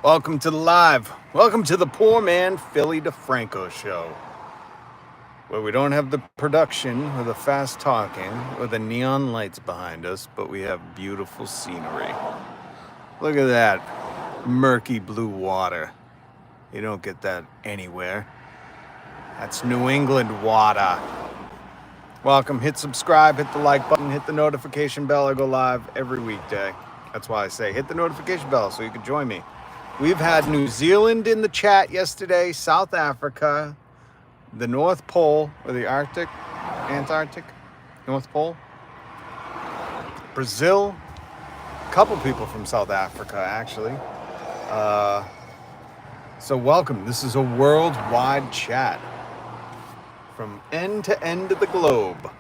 Welcome to the live. Welcome to the Poor Man Philly DeFranco show, where we don't have the production or the fast talking or the neon lights behind us, but we have beautiful scenery. Look at that murky blue water. You don't get that anywhere. That's New England water. Welcome. Hit subscribe, hit the like button, hit the notification bell. I go live every weekday. That's why I say hit the notification bell so you can join me. We've had New Zealand in the chat yesterday, South Africa, the North Pole, or the Antarctic, North Pole, Brazil, a couple people from South Africa, actually. So welcome. This is a worldwide chat from end to end of the globe,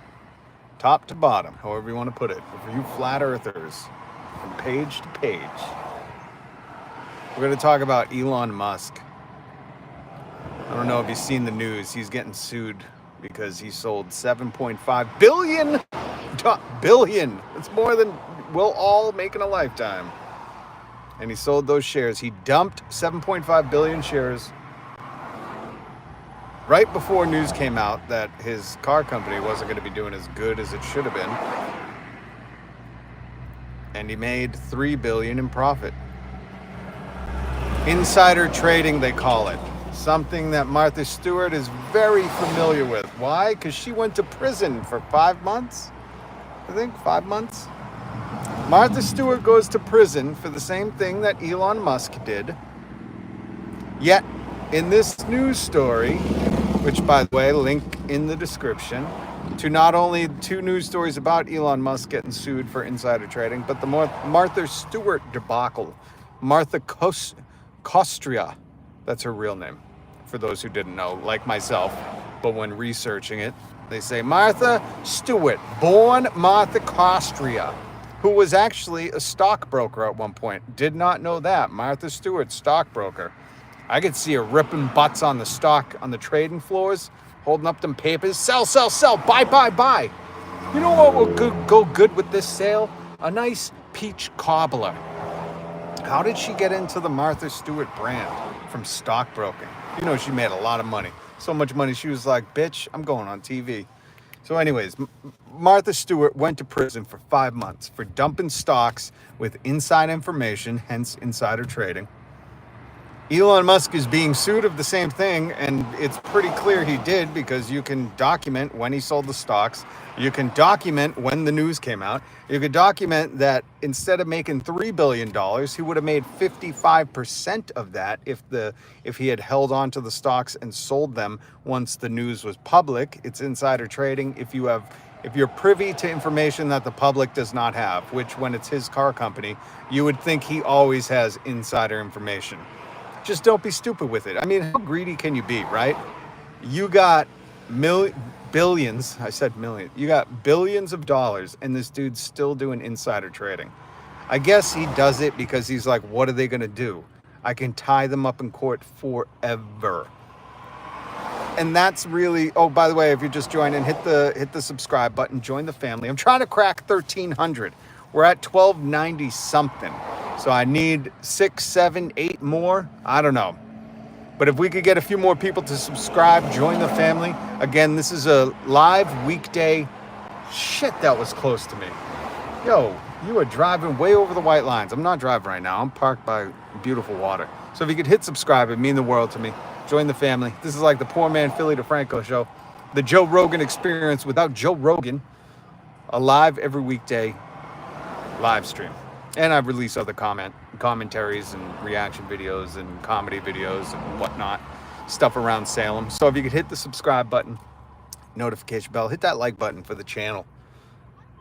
top to bottom, however you want to put it, for you flat earthers, from page to page. We're going to talk about Elon Musk. I don't know if you've seen the news. He's getting sued because he sold 7.5 billion. Billion. It's more than we'll all make in a lifetime. And he sold those shares. He dumped 7.5 billion shares right before news came out that his car company wasn't going to be doing as good as it should have been. And he made $3 billion in profit. Insider trading, they call it. Something that Martha Stewart is very familiar with. Why? Because she went to prison for 5 months. I think 5 months. Martha Stewart goes to prison for the same thing that Elon Musk did. Yet, in this news story, which, by the way, link in the description, to not only 2 news stories about Elon Musk getting sued for insider trading, but the Martha Stewart debacle. Martha Kostria, that's her real name, for those who didn't know, like myself. But when researching it, they say Martha Stewart, born Martha Kostria, who was actually a stockbroker at one point. Did not know that. Martha Stewart, stockbroker. I could see her ripping butts on the stock, on the trading floors, holding up them papers. Sell, sell, sell, buy, buy, buy. You know what will go good with this sale? A nice peach cobbler. How did she get into the Martha Stewart brand from stockbroking? You know, she made a lot of money. So much money, she was like, bitch, I'm going on TV. So anyways, Martha Stewart went to prison for 5 months for dumping stocks with inside information, hence insider trading. Elon Musk is being sued of the same thing, and it's pretty clear he did because you can document when he sold the stocks. You can document when the news came out. You could document that instead of making $3 billion, he would have made 55% of that if he had held on to the stocks and sold them once the news was public. It's insider trading. If you're privy to information that the public does not have, which when it's his car company, you would think he always has insider information. Just don't be stupid with it. I mean, how greedy can you be, right? You got billions, I said million. You got billions of dollars, and this dude's still doing insider trading. I guess he does it because he's like, what are they going to do? I can tie them up in court forever. And that's really, oh, by the way, if you're just joining, hit the subscribe button, join the family. I'm trying to crack 1,300. We're at 1,290 something. So I need 6, 7, 8 more. I don't know. But if we could get a few more people to subscribe, join the family. Again, this is a live weekday. Shit, that was close to me. Yo, you are driving way over the white lines. I'm not driving right now. I'm parked by beautiful water. So if you could hit subscribe, it'd mean the world to me. Join the family. This is like the Poor Man Philly DeFranco show. The Joe Rogan experience without Joe Rogan. A live every weekday live stream. And I release other commentaries and reaction videos and comedy videos and whatnot. Stuff around Salem. So if you could hit the subscribe button, notification bell, hit that like button for the channel.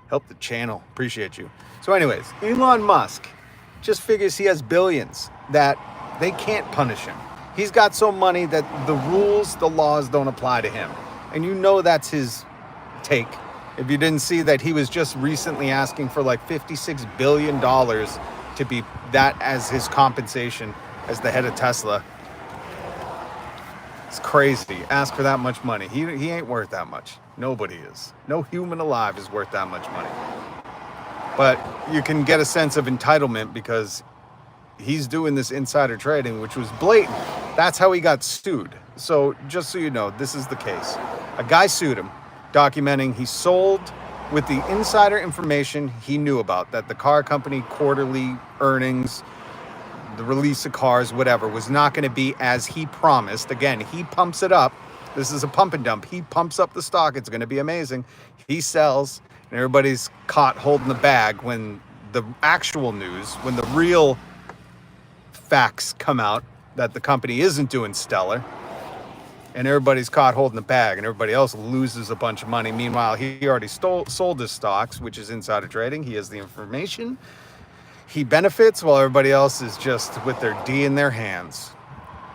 Help the channel. Appreciate you. So anyways, Elon Musk just figures he has billions that they can't punish him. He's got so money that the rules, the laws don't apply to him. And you know that's his take. If you didn't see that he was just recently asking for like $56 billion to be that as his compensation as the head of Tesla. It's crazy. Ask for that much money. He ain't worth that much. Nobody is. No human alive is worth that much money. But you can get a sense of entitlement because he's doing this insider trading, which was blatant. That's how he got sued. So just so you know, this is the case. A guy sued him, documenting he sold with the insider information he knew about, that the car company quarterly earnings, the release of cars, whatever, was not going to be as he promised. Again, he pumps it up. This is a pump and dump. He pumps up the stock. It's going to be amazing. He sells, and everybody's caught holding the bag when the actual news, when the real facts come out that the company isn't doing stellar, and everybody's caught holding the bag, and everybody else loses a bunch of money. Meanwhile, he already sold his stocks, which is insider trading. He has the information. He benefits while everybody else is just with their D in their hands.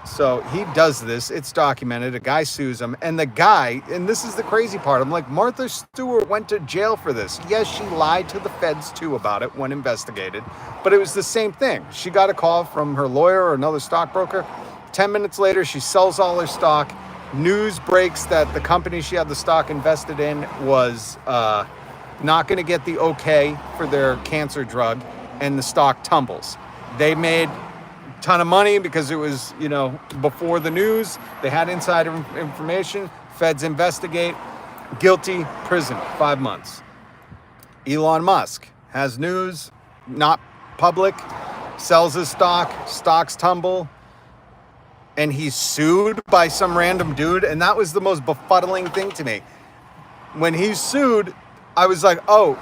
So he does this. It's documented. A guy sues him. And the guy, and this is the crazy part, I'm like, Martha Stewart went to jail for this. Yes, she lied to the feds too about it when investigated. But it was the same thing. She got a call from her lawyer or another stockbroker. 10 minutes later, she sells all her stock. News breaks that the company she had the stock invested in was not going to get the okay for their cancer drug, and the stock tumbles. They made a ton of money because it was, before the news. They had insider information. Feds investigate. Guilty, prison, 5 months. Elon Musk has news, not public, sells his stock, stocks tumble, and he's sued by some random dude. And that was the most befuddling thing to me. When he's sued, I was like, oh,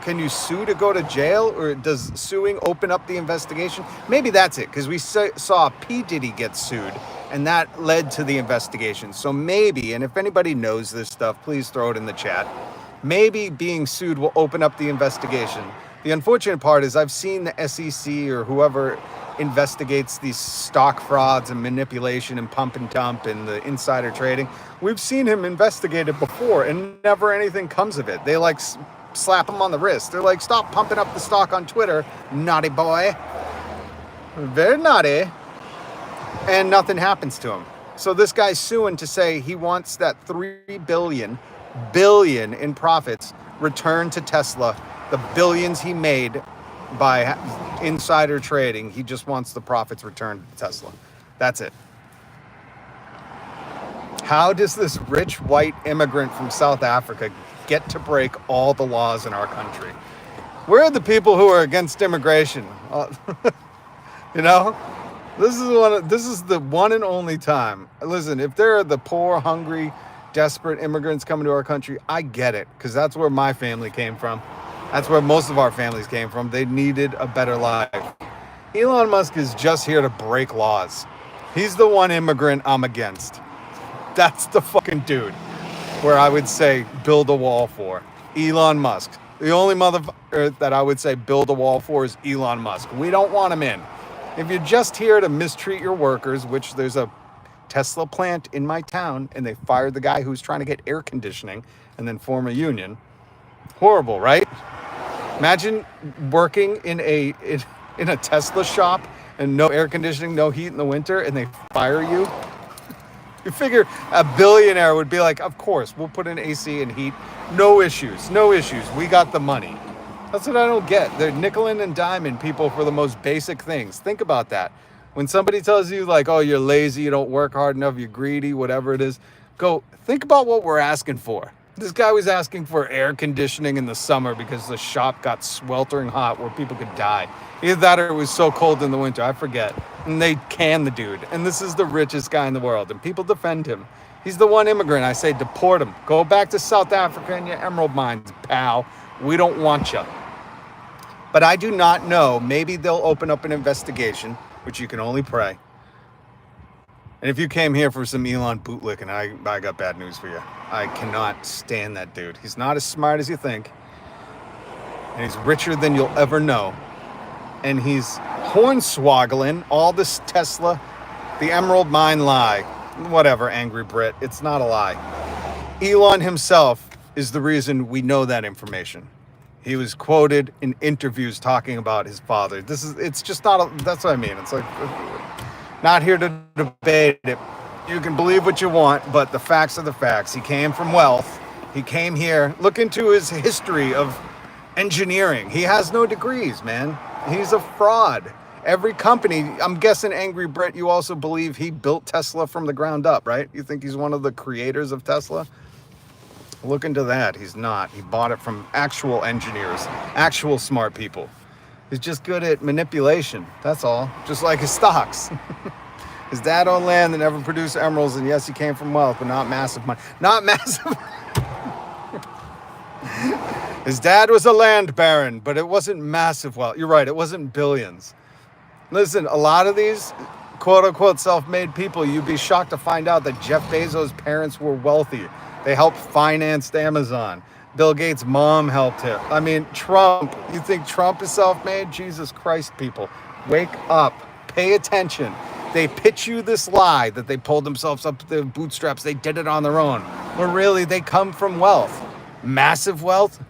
can you sue to go to jail? Or does suing open up the investigation? Maybe that's it, because we saw P. Diddy get sued, and that led to the investigation. So maybe, and if anybody knows this stuff, please throw it in the chat. Maybe being sued will open up the investigation. The unfortunate part is I've seen the SEC or whoever investigates these stock frauds and manipulation and pump and dump and the insider trading. We've seen him investigated before and never anything comes of it. They slap him on the wrist. They're like, stop pumping up the stock on Twitter, naughty boy. Very naughty. And nothing happens to him. So this guy's suing to say he wants that $3 billion in profits returned to Tesla. The billions he made by insider trading, he just wants the profits returned to Tesla. That's it. How does this rich white immigrant from South Africa get to break all the laws in our country? Where are the people who are against immigration? This is the one and only time. Listen, if there are the poor, hungry, desperate immigrants coming to our country, I get it, because that's where my family came from. That's where most of our families came from. They needed a better life. Elon Musk is just here to break laws. He's the one immigrant I'm against. That's the fucking dude where I would say build a wall for. Elon Musk. The only motherfucker that I would say build a wall for is Elon Musk. We don't want him in. If you're just here to mistreat your workers, which there's a Tesla plant in my town, and they fired the guy who's trying to get air conditioning and then form a union. Horrible, right? Imagine working in a Tesla shop and no air conditioning, no heat in the winter, and they fire you. You figure a billionaire would be like, of course, we'll put in AC and heat. No issues. We got the money. That's what I don't get. They're nickel and diming people for the most basic things. Think about that. When somebody tells you like, oh, you're lazy, you don't work hard enough, you're greedy, whatever it is, go think about what we're asking for. This guy was asking for air conditioning in the summer because the shop got sweltering hot where people could die. Either that or it was so cold in the winter, I forget. And they can the dude. And this is the richest guy in the world. And people defend him. He's the one immigrant. I say deport him. Go back to South Africa and your emerald mines, pal. We don't want you. But I do not know. Maybe they'll open up an investigation, which you can only pray. And if you came here for some Elon bootlicking, I got bad news for you. I cannot stand that dude. He's not as smart as you think. And he's richer than you'll ever know. And he's hornswoggling all this Tesla, the Emerald Mine lie. Whatever, angry Brit. It's not a lie. Elon himself is the reason we know that information. He was quoted in interviews talking about his father. It's just not, that's what I mean. It's like, not here to debate it. You can believe what you want, but the facts are the facts. He came from wealth. He came here. Look into his history of engineering. He has no degrees, man. He's a fraud. Every company, I'm guessing Angry Brit, you also believe he built Tesla from the ground up, right? You think he's one of the creators of Tesla? Look into that. He's not. He bought it from actual engineers, actual smart people. He's just good at manipulation. That's all. Just like his stocks. His dad owned land that never produced emeralds, and yes, he came from wealth, but not massive money. Not massive. His dad was a land baron, but it wasn't massive wealth. You're right, it wasn't billions. Listen, a lot of these quote-unquote self-made people, you'd be shocked to find out that Jeff Bezos' parents were wealthy. They helped finance Amazon. Bill Gates' mom helped him. I mean, Trump. You think Trump is self-made? Jesus Christ, people. Wake up. Pay attention. They pitch you this lie that they pulled themselves up to the bootstraps. They did it on their own. Well, really, they come from wealth. Massive wealth,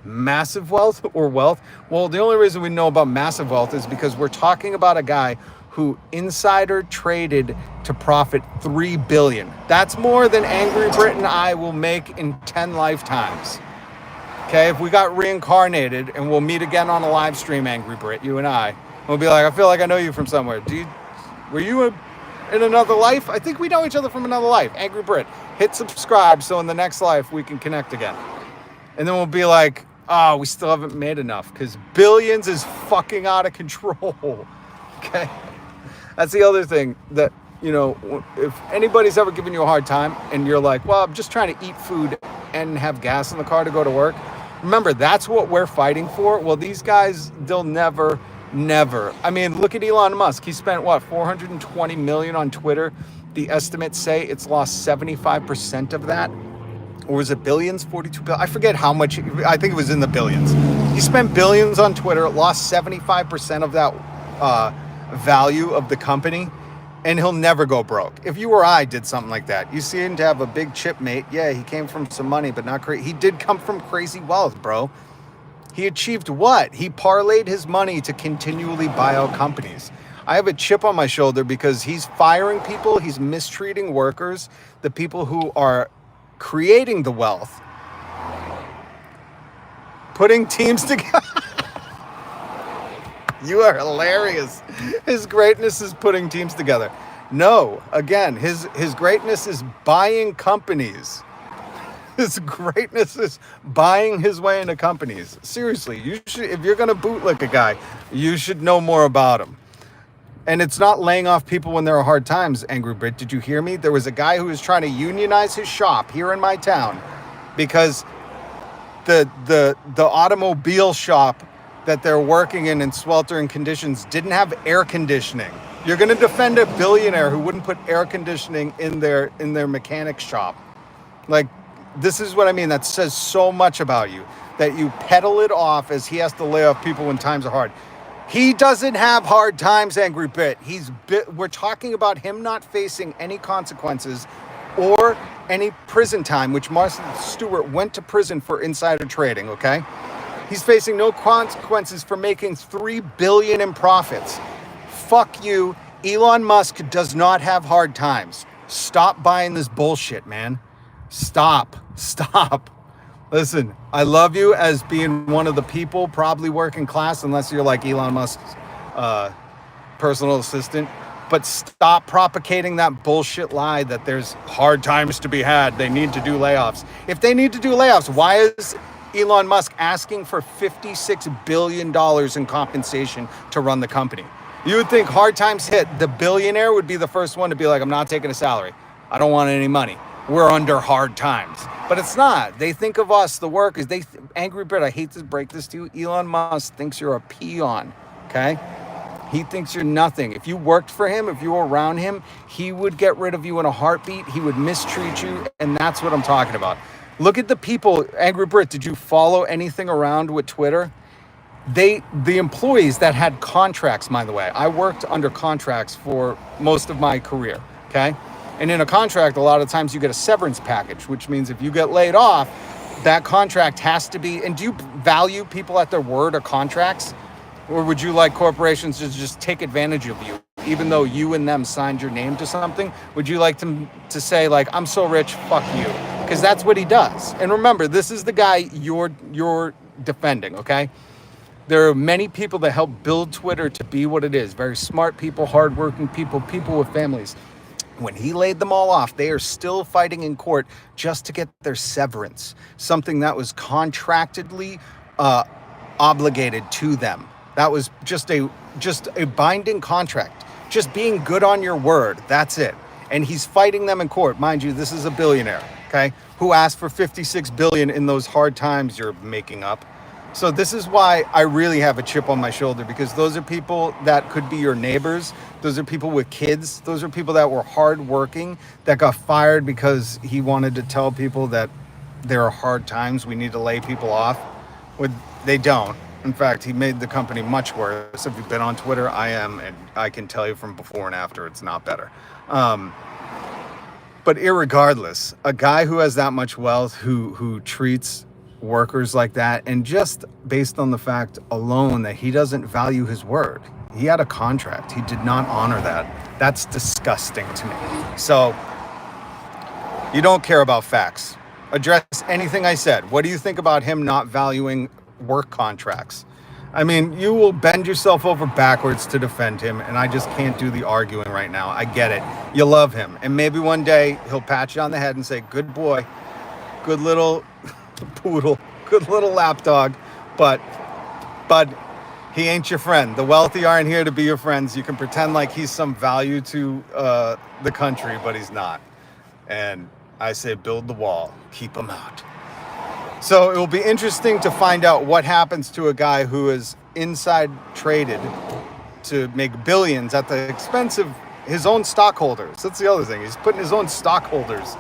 or wealth. Well, the only reason we know about massive wealth is because we're talking about a guy who insider traded to profit $3 billion. That's more than Angry Brit and I will make in 10 lifetimes. Okay, if we got reincarnated and we'll meet again on a live stream, Angry Brit, you and I, we'll be like, I feel like I know you from somewhere. Were you in another life? I think we know each other from another life. Angry Brit, hit subscribe so in the next life we can connect again. And then we'll be like, oh, we still haven't made enough because billions is fucking out of control. Okay? That's the other thing that, you know, if anybody's ever given you a hard time and you're like, well, I'm just trying to eat food and have gas in the car to go to work. Remember, that's what we're fighting for. Well, these guys, they'll never. I mean, look at Elon Musk. He spent, what, $420 million on Twitter. The estimates say it's lost 75% of that. Or was it billions? 42 billion? I forget how much. I think it was in the billions. He spent billions on Twitter, lost 75% of that value of the company, and he'll never go broke. If you or I did something like that, you seem to have a big chipmate. Yeah, he came from some money, but not crazy. He did come from crazy wealth, bro. He achieved what? He parlayed his money to continually buy out companies. I have a chip on my shoulder because he's firing people. He's mistreating workers, the people who are creating the wealth, putting teams together. You are hilarious. His greatness is putting teams together. No, again, his greatness is buying companies. His greatness is buying his way into companies. Seriously, you should, if you're going to bootlick a guy, you should know more about him. And it's not laying off people when there are hard times, Angry Brit. Did you hear me? There was a guy who was trying to unionize his shop here in my town because the automobile shop that they're working in sweltering conditions didn't have air conditioning. You're going to defend a billionaire who wouldn't put air conditioning in their mechanic shop. Like, this is what I mean. That says so much about you, that you peddle it off as he has to lay off people when times are hard. He doesn't have hard times, Angry Bit. We're talking about him not facing any consequences or any prison time, which Martha Stewart went to prison for insider trading, okay? He's facing no consequences for making $3 billion in profits. Fuck you. Elon Musk does not have hard times. Stop buying this bullshit, man. Stop. Listen, I love you as being one of the people, probably working class, unless you're like Elon Musk's personal assistant. But stop propagating that bullshit lie that there's hard times to be had. They need to do layoffs. If they need to do layoffs, why is Elon Musk asking for $56 billion in compensation to run the company? You would think hard times hit, the billionaire would be the first one to be like, I'm not taking a salary. I don't want any money. We're under hard times. But it's not. They think of us, the workers. Angry Brit, I hate to break this to you. Elon Musk thinks you're a peon, okay? He thinks you're nothing. If you worked for him, if you were around him, he would get rid of you in a heartbeat. He would mistreat you, and that's what I'm talking about. Look at the people. Angry Brit, did you follow anything around with Twitter? The employees that had contracts, by the way, I worked under contracts for most of my career, okay? And in a contract, a lot of times you get a severance package, which means if you get laid off, that contract has to be, and do you value people at their word or contracts? Or would you like corporations to just take advantage of you, even though you and them signed your name to something? Would you like them to say, like, I'm so rich, fuck you? Because that's what he does. And remember, this is the guy you're defending, okay? There are many people that help build Twitter to be what it is. Very smart people, hardworking people, people with families. When he laid them all off, they are still fighting in court just to get their severance, something that was contractedly obligated to them. That was just a binding contract. Just being good on your word. That's it. And he's fighting them in court. Mind you, this is a billionaire, okay, who asked for $56 billion in those hard times you're making up. So this is why I really have a chip on my shoulder, because those are people that could be your neighbors. Those are people with kids. Those are people that were hardworking, that got fired because he wanted to tell people that there are hard times. We need to lay people off. They don't. In fact, he made the company much worse. If you've been on Twitter, I am, and I can tell you from before and after, it's not better. But irregardless, a guy who has that much wealth, who treats workers like that, and just based on the fact alone that he doesn't value his word. He had a contract. He did not honor that. That's disgusting to me. So you don't care about facts. Address anything I said. What do you think about him not valuing work contracts? I mean, you will bend yourself over backwards to defend him, and I just can't do the arguing right now. I get it. You love him, and maybe one day he'll pat you on the head and say, good boy, good little poodle, good little lapdog, but he ain't your friend. The wealthy aren't here to be your friends. You can pretend like he's some value to the country, but he's not. And I say build the wall, keep him out. So it will be interesting to find out what happens to a guy who is inside traded to make billions at the expense of his own stockholders. That's the other thing. He's putting his own stockholders,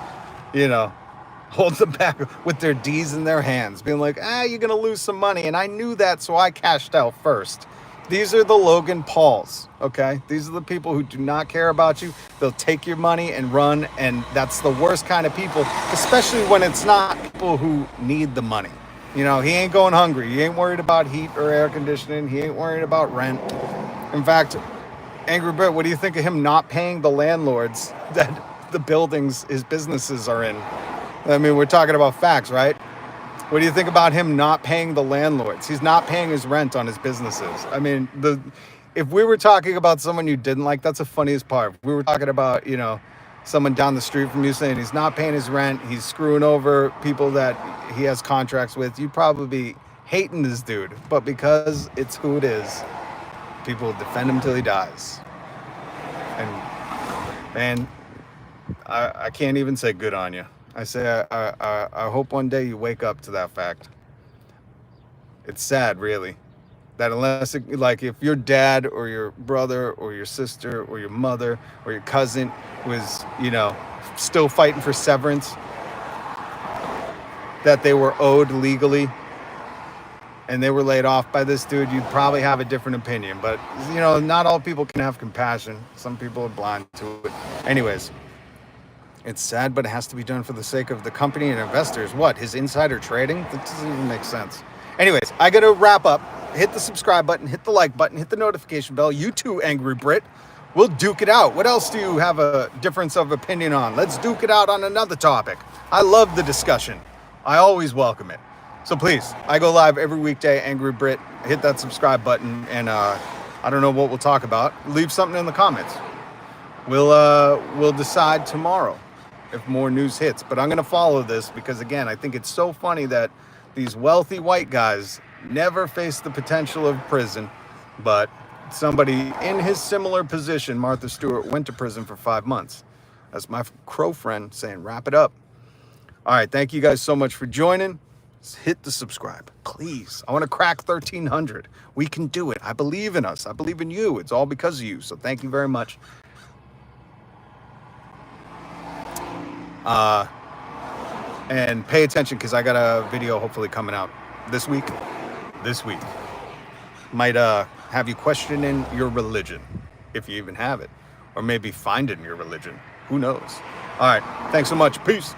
hold them back with their D's in their hands, being like, you're going to lose some money. And I knew that, so I cashed out first. These are the Logan Pauls, okay? These are the people who do not care about you. They'll take your money and run, and that's the worst kind of people, especially when it's not people who need the money. He ain't going hungry. He ain't worried about heat or air conditioning. He ain't worried about rent. In fact, Angry Brit, what do you think of him not paying the landlords that the buildings his businesses are in? I mean, we're talking about facts, right? What do you think about him not paying the landlords? He's not paying his rent on his businesses. I mean, if we were talking about someone you didn't like, that's the funniest part. If we were talking about, someone down the street from you saying he's not paying his rent, he's screwing over people that he has contracts with, you'd probably be hating this dude. But because it's who it is, people defend him till he dies. And, man, I can't even say good on you. I say I hope one day you wake up to that fact. It's sad, really, that if your dad or your brother or your sister or your mother or your cousin was, still fighting for severance that they were owed legally and they were laid off by this dude, you'd probably have a different opinion. But, not all people can have compassion. Some people are blind to it. Anyways. It's sad, but it has to be done for the sake of the company and investors. What? His insider trading? That doesn't even make sense. Anyways, I got to wrap up. Hit the subscribe button, hit the like button, hit the notification bell. You too, Angry Brit. We'll duke it out. What else do you have a difference of opinion on? Let's duke it out on another topic. I love the discussion. I always welcome it. So please, I go live every weekday, Angry Brit. Hit that subscribe button, and I don't know what we'll talk about. Leave something in the comments. We'll decide tomorrow if more news hits. But I'm going to follow this because, again, I think it's so funny that these wealthy white guys never face the potential of prison, but somebody in his similar position, Martha Stewart, went to prison for 5 months. That's my crow friend saying, wrap it up. All right, thank you guys so much for joining. Hit the subscribe, please. I want to crack 1,300. We can do it. I believe in us. I believe in you. It's all because of you. So thank you very much. And pay attention because I got a video hopefully coming out this week. Might have you questioning your religion, if you even have it, or maybe find it in your religion. Who knows? All right. Thanks so much. Peace.